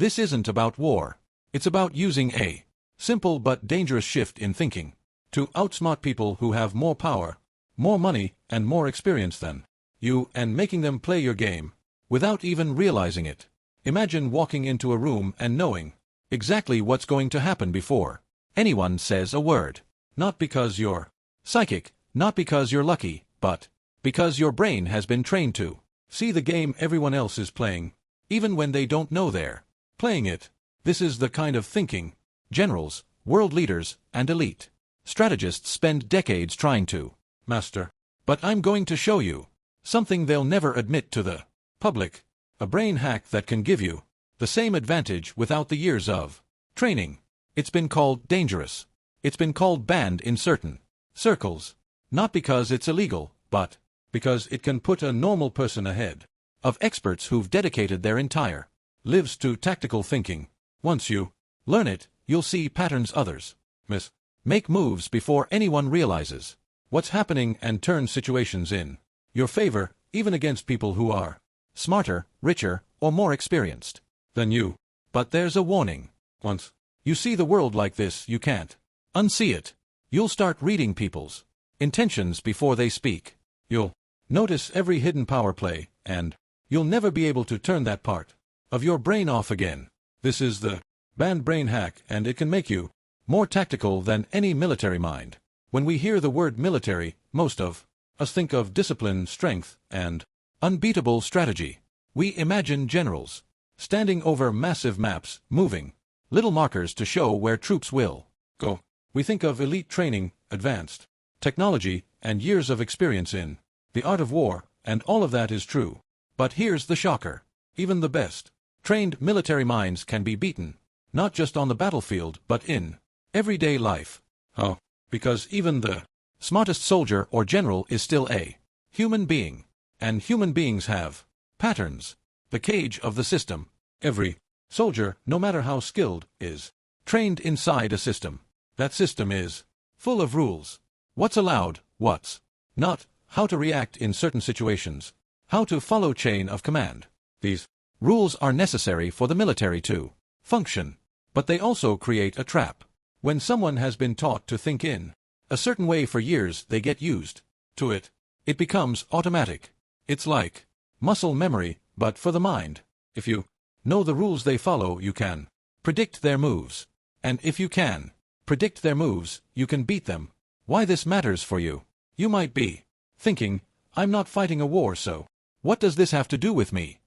This isn't about war. It's about using a simple but dangerous shift in thinking to outsmart people who have more power, more money, and more experience than you, and making them play your game without even realizing it. Imagine walking into a room and knowing exactly what's going to happen before anyone says a word. Not because you're psychic, not because you're lucky, but because your brain has been trained to see the game everyone else is playing, even when they don't know they're playing it. This is the kind of thinking generals, world leaders, and elite strategists spend decades trying to master. But I'm going to show you something they'll never admit to the public. A brain hack that can give you the same advantage without the years of training. It's been called dangerous. It's been called banned in certain circles. Not because it's illegal, but because it can put a normal person ahead of experts who've dedicated their entire lives to tactical thinking. Once you learn it, you'll see patterns others miss. Make moves before anyone realizes what's happening and turn situations in your favor, even against people who are smarter, richer, or more experienced than you. But there's a warning. Once you see the world like this, you can't unsee it. You'll start reading people's intentions before they speak. You'll notice every hidden power play, and you'll never be able to turn that part of your brain off again. This is the banned brain hack, and it can make you more tactical than any military mind. When we hear the word military, most of us think of discipline, strength, and unbeatable strategy. We imagine generals standing over massive maps, moving little markers to show where troops will go. We think of elite training, advanced technology, and years of experience in the art of war, and all of that is true. But here's the shocker. Even the best trained military minds can be beaten, not just on the battlefield, but in everyday life. Oh, because even the smartest soldier or general is still a human being, and human beings have patterns. The cage of the system. Every soldier, no matter how skilled, is trained inside a system. That system is full of rules. What's allowed, what's not, how to react in certain situations, how to follow chain of command. These rules are necessary for the military to function, but they also create a trap. When someone has been taught to think in a certain way for years, they get used to it. It becomes automatic. It's like muscle memory, but for the mind. If you know the rules they follow, you can predict their moves. And if you can predict their moves, you can beat them. Why this matters for you? You might be thinking, I'm not fighting a war, so what does this have to do with me?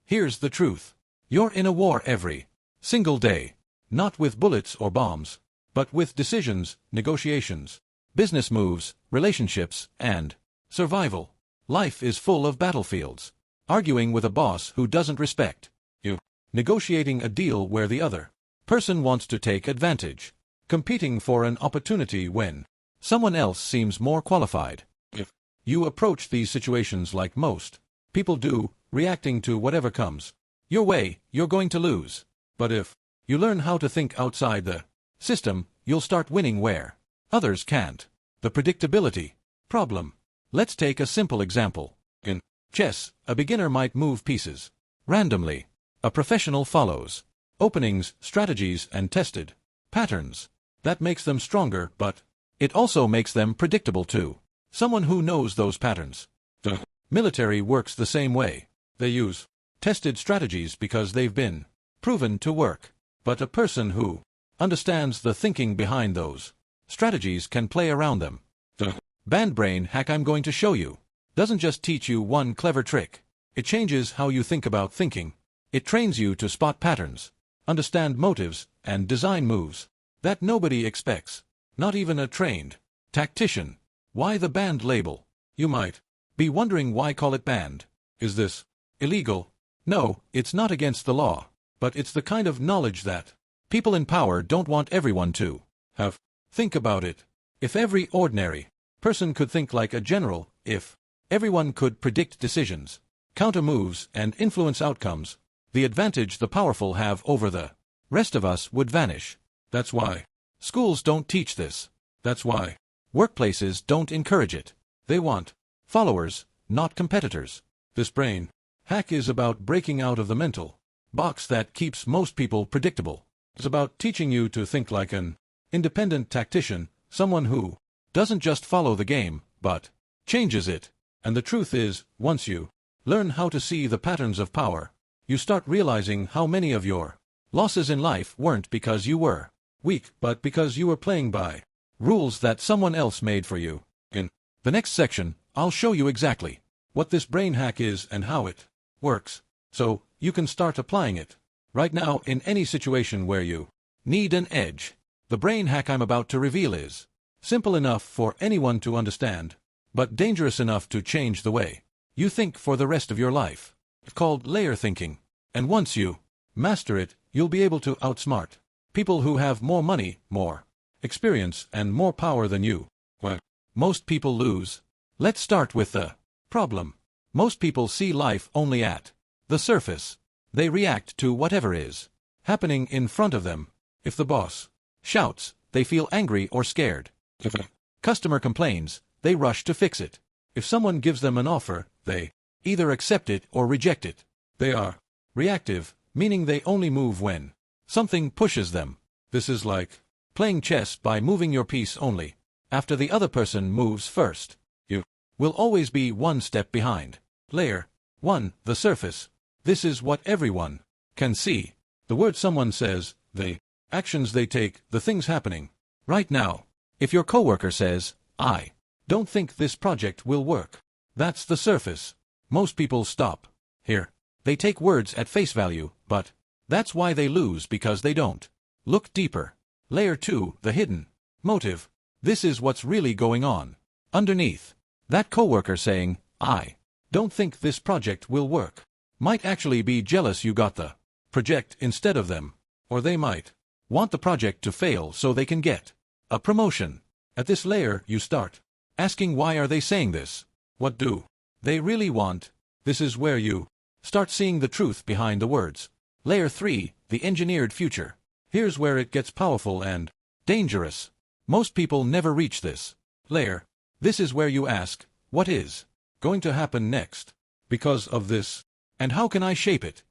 Here's the truth. You're in a war every single day. Not with bullets or bombs, but with decisions, negotiations, business moves, relationships, and survival. Life is full of battlefields. Arguing with a boss who doesn't respect you. Negotiating a deal where the other person wants to take advantage. Competing for an opportunity when someone else seems more qualified. If you approach these situations like most people do, reacting to whatever comes your way, you're going to lose. But if you learn how to think outside the system, you'll start winning where others can't. The predictability problem. Let's take a simple example. In chess, a beginner might move pieces randomly. A professional follows openings, strategies, and tested patterns. That makes them stronger, but it also makes them predictable too. Someone who knows those patterns. The military works the same way. They use tested strategies because they've been proven to work. But a person who understands the thinking behind those strategies can play around them. The banned brain hack I'm going to show you doesn't just teach you one clever trick. It changes how you think about thinking. It trains you to spot patterns, understand motives, and design moves that nobody expects, not even a trained tactician. Why the banned label? You might be wondering, why call it banned? Is this illegal? No, it's not against the law, but it's the kind of knowledge that people in power don't want everyone to have. Think about it. If every ordinary person could think like a general, if everyone could predict decisions, counter moves, and influence outcomes, the advantage the powerful have over the rest of us would vanish. That's why schools don't teach this. That's why workplaces don't encourage it. They want followers, not competitors. This brain hack is about breaking out of the mental box that keeps most people predictable. It's about teaching you to think like an independent tactician, someone who doesn't just follow the game, but changes it. And the truth is, once you learn how to see the patterns of power, you start realizing how many of your losses in life weren't because you were weak, but because you were playing by rules that someone else made for you. In the next section, I'll show you exactly what this brain hack is and how it works, so you can start applying it right now in any situation where you need an edge. The brain hack I'm about to reveal is simple enough for anyone to understand, but dangerous enough to change the way you think for the rest of your life. It's called layer thinking, and once you master it, you'll be able to outsmart people who have more money, more experience, and more power than you. Well, most people lose. Let's start with the problem. Most people see life only at the surface. They react to whatever is happening in front of them. If the boss shouts, they feel angry or scared. If a customer complains, they rush to fix it. If someone gives them an offer, they either accept it or reject it. They are reactive, meaning they only move when something pushes them. This is like playing chess by moving your piece only after the other person moves first. You will always be one step behind. Layer 1, the surface. This is what everyone can see. The words someone says, the actions they take, the things happening right now. If your coworker says, "I don't think this project will work," that's the surface. Most people stop here. They take words at face value, but that's why they lose, because they don't look deeper. Layer 2, the hidden motive. This is what's really going on underneath. That coworker saying, "I don't think this project will work," might actually be jealous you got the project instead of them. Or they might want the project to fail so they can get a promotion. At this layer, you start asking, why are they saying this? What do they really want? This is where you start seeing the truth behind the words. Layer 3, the engineered future. Here's where it gets powerful and dangerous. Most people never reach this layer. This is where you ask, what is going to happen next because of this? And how can I shape it?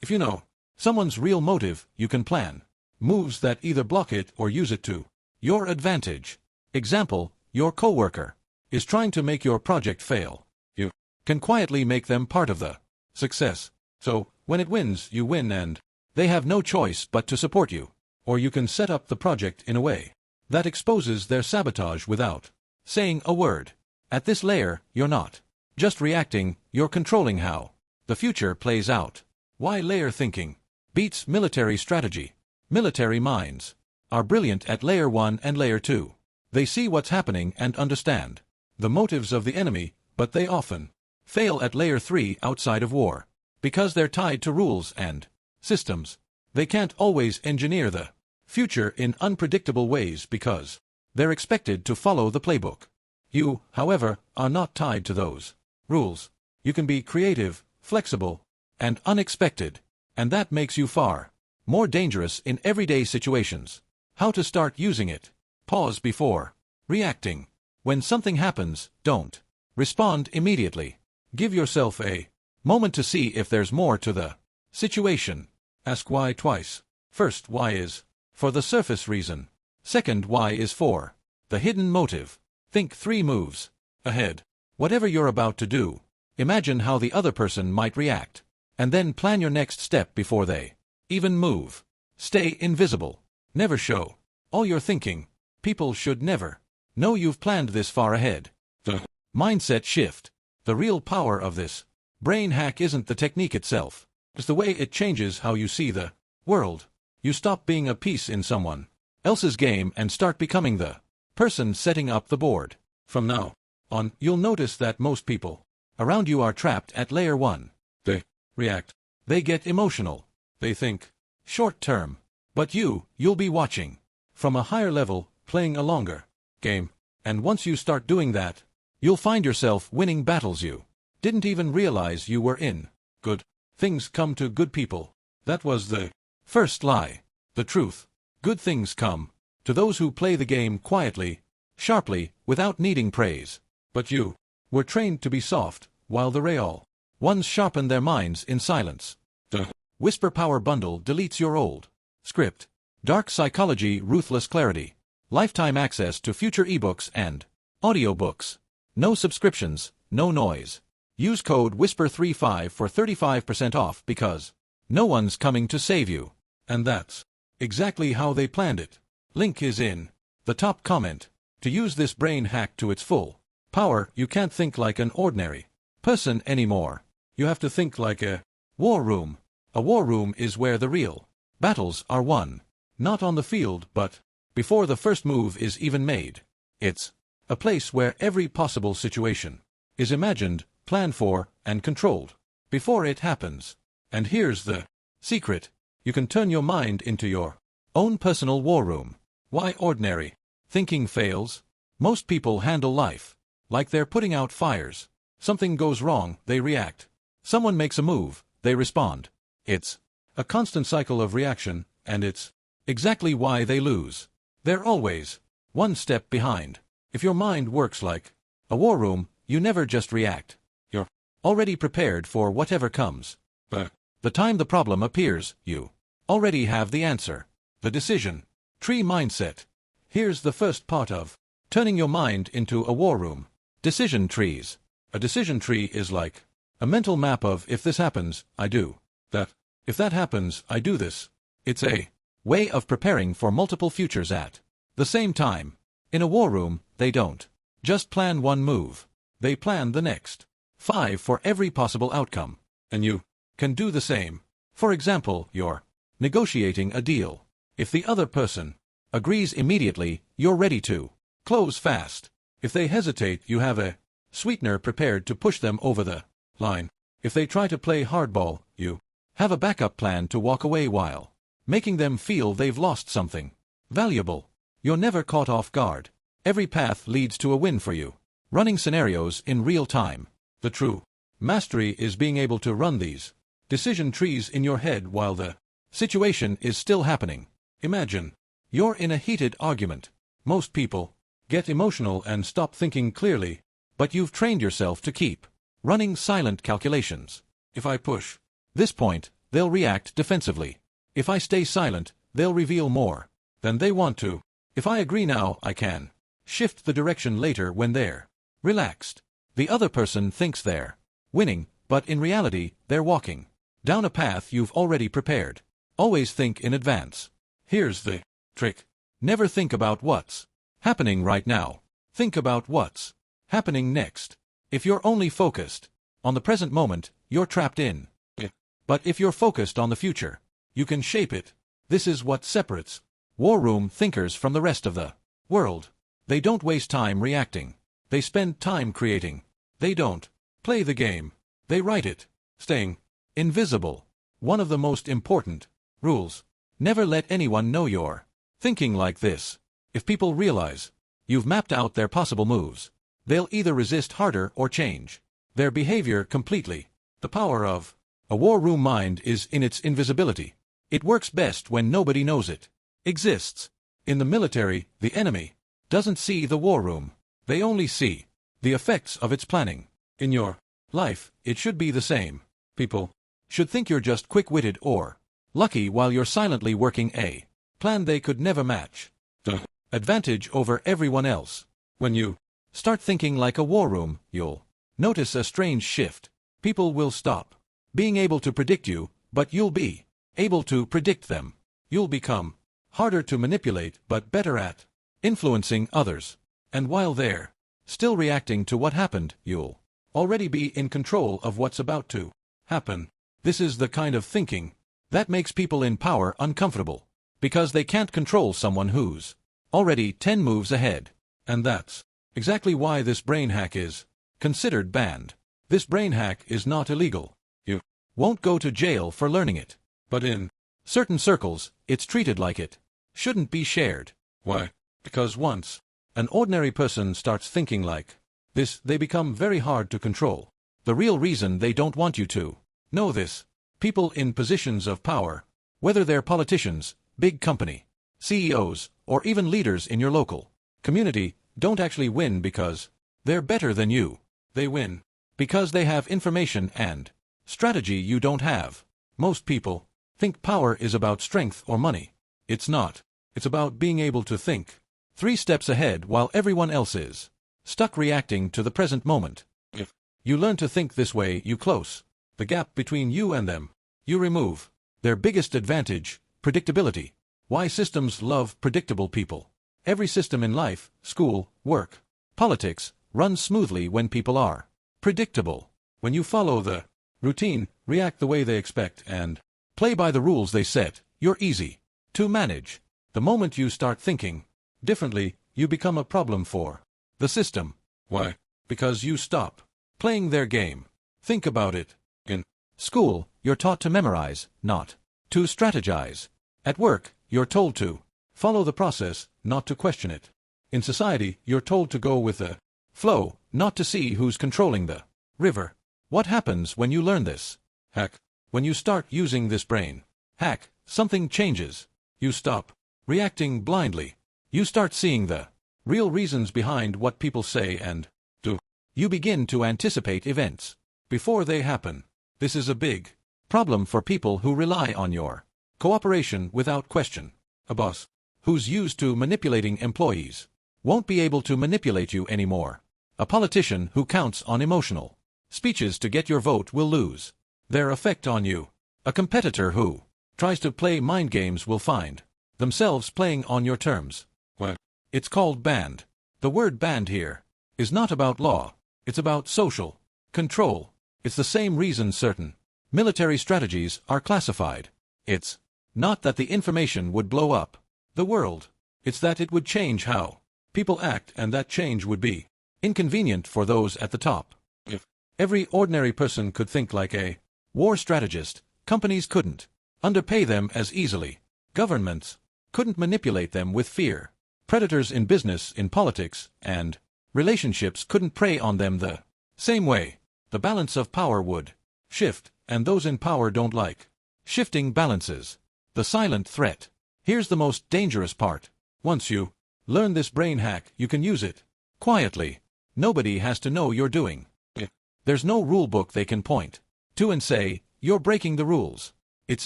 If you know someone's real motive, you can plan moves that either block it or use it to your advantage. Example, your coworker is trying to make your project fail. You can quietly make them part of the success. So, when it wins, you win and they have no choice but to support you. Or you can set up the project in a way that exposes their sabotage without saying a word. At this layer, you're not just reacting, you're controlling how the future plays out. Why layer thinking beats military strategy. Military minds are brilliant at layer 1 and layer 2. They see what's happening and understand the motives of the enemy, but they often fail at layer 3 outside of war, because they're tied to rules and systems. They can't always engineer the future in unpredictable ways because they're expected to follow the playbook. You, however, are not tied to those rules. You can be creative, flexible, and unexpected, and that makes you far more dangerous in everyday situations. How to start using it. Pause before reacting. When something happens, don't respond immediately. Give yourself a moment to see if there's more to the situation. Ask why twice. First, why is for the surface reason. Second, why is for the hidden motive. Think 3 moves ahead. Whatever you're about to do, imagine how the other person might react, and then plan your next step before they even move. Stay invisible. Never show all your thinking. People should never know you've planned this far ahead. The mindset shift. The real power of this brain hack isn't the technique itself. It's the way it changes how you see the world. You stop being a piece in someone else's game and start becoming the person setting up the board. From now on, you'll notice that most people around you are trapped at layer 1. They react. They get emotional. They think short term. But you'll be watching from a higher level, playing a longer game. And once you start doing that, you'll find yourself winning battles you didn't even realize you were in. Good things come to good people. That was the first lie. The truth. Good things come to those who play the game quietly, sharply, without needing praise. But you were trained to be soft, while the real ones sharpen their minds in silence. The Whisper Power Bundle deletes your old script. Dark Psychology, Ruthless Clarity. Lifetime access to future ebooks and audiobooks. No subscriptions, no noise. Use code WHISPER35 for 35% off because no one's coming to save you. And that's exactly how they planned it. Link is in the top comment. To use this brain hack to its full power, you can't think like an ordinary person anymore. You have to think like a war room. A war room is where the real battles are won. Not on the field, but before the first move is even made. It's a place where every possible situation is imagined, planned for, and controlled before it happens. And here's the secret. You can turn your mind into your own personal war room. Why ordinary thinking fails? Most people handle life like they're putting out fires. Something goes wrong, they react. Someone makes a move, they respond. It's a constant cycle of reaction, and it's exactly why they lose. They're always one step behind. If your mind works like a war room, you never just react. You're already prepared for whatever comes. But the time the problem appears, you already have the answer. The decision tree mindset. Here's the first part of turning your mind into a war room. Decision trees. A decision tree is like a mental map of if this happens, I do that. If that happens, I do this. It's a way of preparing for multiple futures at the same time. In a war room, they don't just plan one move. They plan the next 5 for every possible outcome. And you can do the same. For example, you're negotiating a deal. If the other person agrees immediately, you're ready to close fast. If they hesitate, you have a sweetener prepared to push them over the line. If they try to play hardball, you have a backup plan to walk away while making them feel they've lost something valuable. You're never caught off guard. Every path leads to a win for you. Running scenarios in real time. The true mastery is being able to run these decision trees in your head while the situation is still happening. Imagine you're in a heated argument. Most people get emotional and stop thinking clearly, but you've trained yourself to keep running silent calculations. If I push this point, they'll react defensively. If I stay silent, they'll reveal more than they want to. If I agree now, I can shift the direction later when they're relaxed. The other person thinks they're winning, but in reality, they're walking down a path you've already prepared. Always think in advance. Here's the trick. Never think about what's happening right now. Think about what's happening next. If you're only focused on the present moment, you're trapped in it. But if you're focused on the future, you can shape it. This is what separates war room thinkers from the rest of the world. They don't waste time reacting. They spend time creating. They don't play the game. They write it. Staying invisible. One of the most important rules. Never let anyone know you're thinking like this. If people realize you've mapped out their possible moves, they'll either resist harder or change their behavior completely. The power of a war room mind is in its invisibility. It works best when nobody knows it exists. In the military, the enemy doesn't see the war room. They only see the effects of its planning. In your life, it should be the same. People should think you're just quick-witted or lucky while you're silently working a plan they could never match. The advantage over everyone else. When you start thinking like a war room, you'll notice a strange shift. People will stop being able to predict you, but you'll be able to predict them. You'll become harder to manipulate but better at influencing others. And while they're still reacting to what happened, you'll already be in control of what's about to happen. This is the kind of thinking that makes people in power uncomfortable, because they can't control someone who's already 10 moves ahead. And that's exactly why this brain hack is considered banned. This brain hack is not illegal. You won't go to jail for learning it. But in certain circles, it's treated like it shouldn't be shared. Why? Because once an ordinary person starts thinking like this, they become very hard to control. The real reason they don't want you to know this. People in positions of power, whether they're politicians, big company, CEOs, or even leaders in your local community, don't actually win because they're better than you. They win because they have information and strategy you don't have. Most people think power is about strength or money. It's not. It's about being able to think 3 steps ahead while everyone else is stuck reacting to the present moment. If you learn to think this way, you close the gap between you and them. You remove their biggest advantage, predictability. Why systems love predictable people. Every system in life, school, work, politics, runs smoothly when people are predictable. When you follow the routine, react the way they expect, and play by the rules they set, you're easy to manage. The moment you start thinking differently, you become a problem for the system. Why? Because you stop playing their game. Think about it. In school, you're taught to memorize, not to strategize. At work, you're told to follow the process, not to question it. In society, you're told to go with the flow, not to see who's controlling the river. What happens when you learn this hack? When you start using this brain hack, something changes. You stop reacting blindly. You start seeing the real reasons behind what people say and do. You begin to anticipate events before they happen. This is a big problem for people who rely on your cooperation without question. A boss who's used to manipulating employees won't be able to manipulate you anymore. A politician who counts on emotional speeches to get your vote will lose their effect on you. A competitor who tries to play mind games will find themselves playing on your terms. What? It's called band. The word band here is not about law. It's about social control. It's the same reason certain military strategies are classified. It's not that the information would blow up the world. It's that it would change how people act, and that change would be inconvenient for those at the top. If every ordinary person could think like a war strategist, companies couldn't underpay them as easily. Governments couldn't manipulate them with fear. Predators in business, in politics, and relationships couldn't prey on them the same way. The balance of power would shift, and those in power don't like shifting balances. The silent threat. Here's the most dangerous part. Once you learn this brain hack, you can use it quietly. Nobody has to know you're doing it. There's no rule book they can point to and say, you're breaking the rules. It's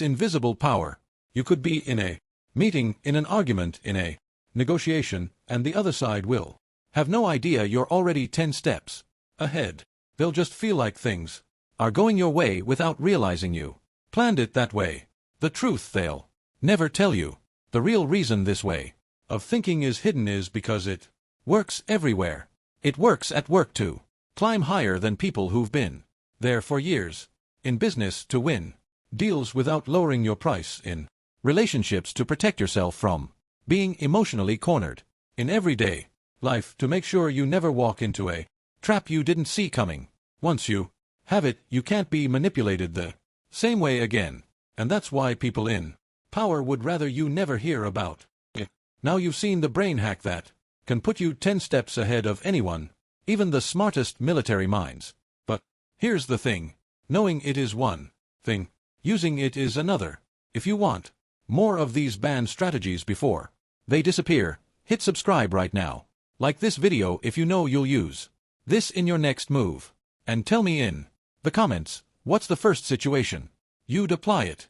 invisible power. You could be in a meeting, in an argument, in a negotiation, and the other side will have no idea you're already 10 steps ahead. They'll just feel like things are going your way without realizing you planned it that way. The truth they'll never tell you. The real reason this way of thinking is hidden is because it works everywhere. It works at work to climb higher than people who've been there for years. In business, to win deals without lowering your price. In relationships, to protect yourself from being emotionally cornered. In everyday life, to make sure you never walk into a trap you didn't see coming. Once you have it, you can't be manipulated the same way again. And that's why people in power would rather you never hear about it. Now you've seen the brain hack that can put you 10 steps ahead of anyone, even the smartest military minds. But here's the thing. Knowing it is one thing. Using it is another. If you want more of these banned strategies before they disappear, hit subscribe right now. Like this video if you know you'll use this in your next move. And tell me in the comments, what's the first situation you'd apply it?